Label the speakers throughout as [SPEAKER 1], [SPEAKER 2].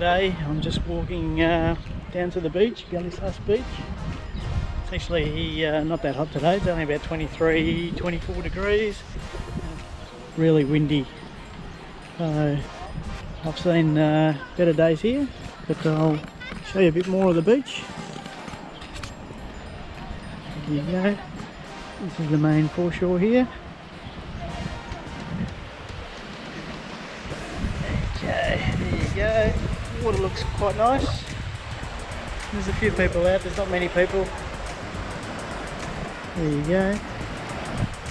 [SPEAKER 1] G'day, I'm just walking down to the beach, Galissas Beach. It's actually not that hot today, it's only about 23, 24 degrees. Really windy. So I've seen better days here, but I'll show you a bit more of the beach. There you go. This is the main foreshore here. Okay, there you go. Water looks quite nice. There's a few people out, there's not many people. There you go.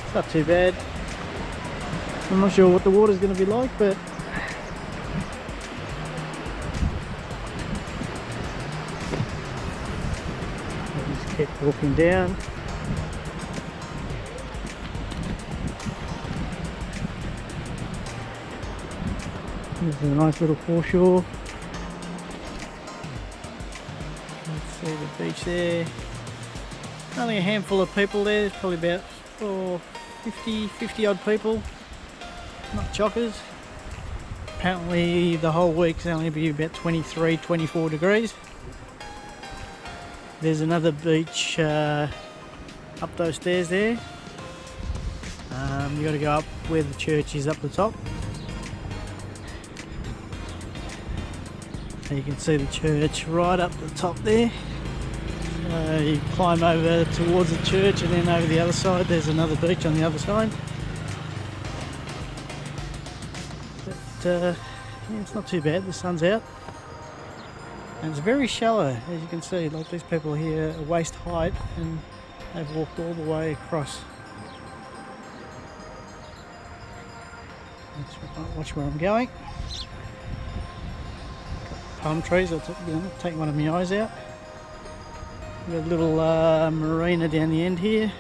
[SPEAKER 1] It's not too bad. I'm not sure what the water's going to be like, but I'll just keep walking down. This is a nice little foreshore. Let's see the beach there. Only a handful of people there, there's probably about 50 odd people. Not chockers. Apparently the whole week's only be about 23, 24 degrees. There's another beach up those stairs there. You got to go up where the church is up the top. You can see the church right up the top there. So you climb over towards the church and then over the other side there's another beach on the other side. But yeah, it's not too bad, the sun's out. And it's very shallow, as you can see. Like, these people here are waist height and they've walked all the way across. Let's watch where I'm going. Palm trees, I'll take one of my eyes out. We've got a little marina down the end here.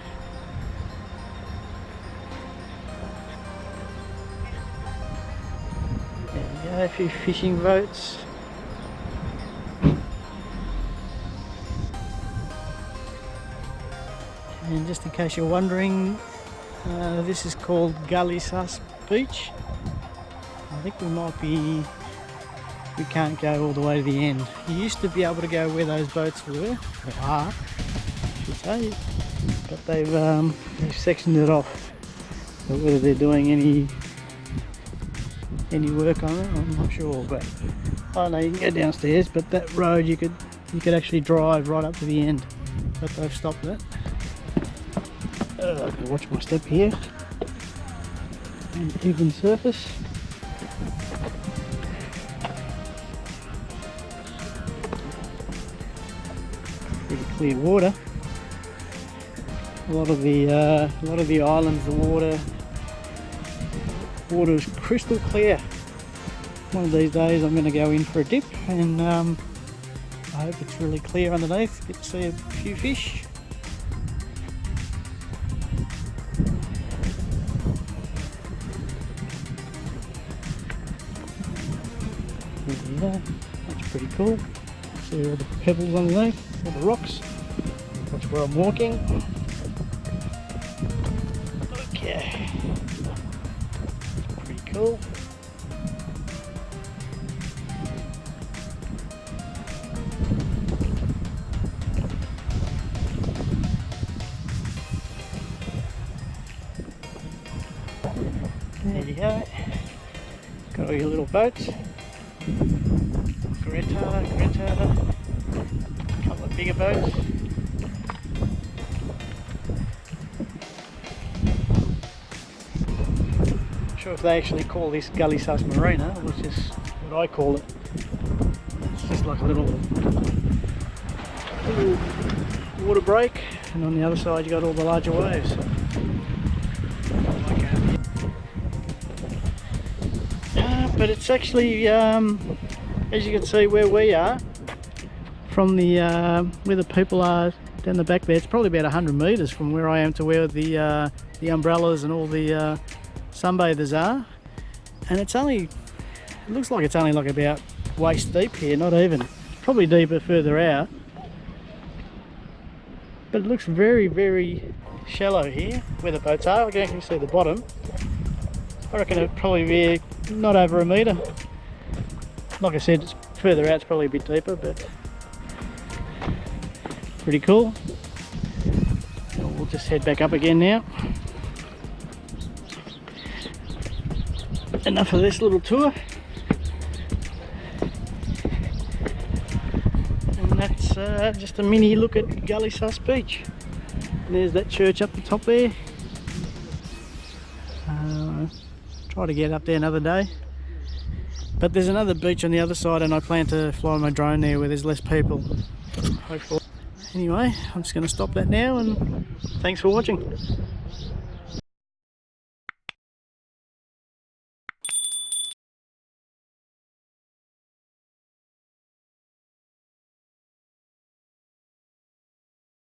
[SPEAKER 1] There we go, a few fishing boats. And just in case you're wondering, this is called Galissas Beach. I think we can't go all the way to the end. You used to be able to go where those boats were, or are, I should say, but they've sectioned it off. But whether they're doing any work on it, I'm not sure. But I know you can go downstairs, but that road you could actually drive right up to the end. But they've stopped it. I've got to watch my step here. And even surface. Pretty clear water. A lot of the islands, the water is crystal clear. One of these days I'm going to go in for a dip, and I hope it's really clear underneath. Get to see a few fish. Yeah, that's pretty cool. See all the pebbles underneath, all the rocks. That's where I'm walking. Okay, pretty cool. There you go. Got all your little boats. Greta, a couple of bigger boats. Not sure if they actually call this Galissas Marina, which is what I call it. It's just like a little water break, and on the other side you got all the larger waves. But it's actually, as you can see where we are, from the where the people are down the back there, it's probably about 100 metres from where I am to where the umbrellas and all the sunbathers are, and it looks like it's only like about waist deep here, not even, probably deeper further out, but it looks very, very shallow here where the boats are. I can actually see the bottom. I reckon it'd probably be not over a metre. Like I said, it's Further out it's probably a bit deeper, but pretty cool. We'll just head back up again now. Enough of this little tour. And that's just a mini look at Galissas Beach. And there's that church up the top there. Try to get up there another day. But there's another beach on the other side and I plan to fly my drone there where there's less people. Hopefully. Anyway, I'm just going to stop that now and thanks for watching.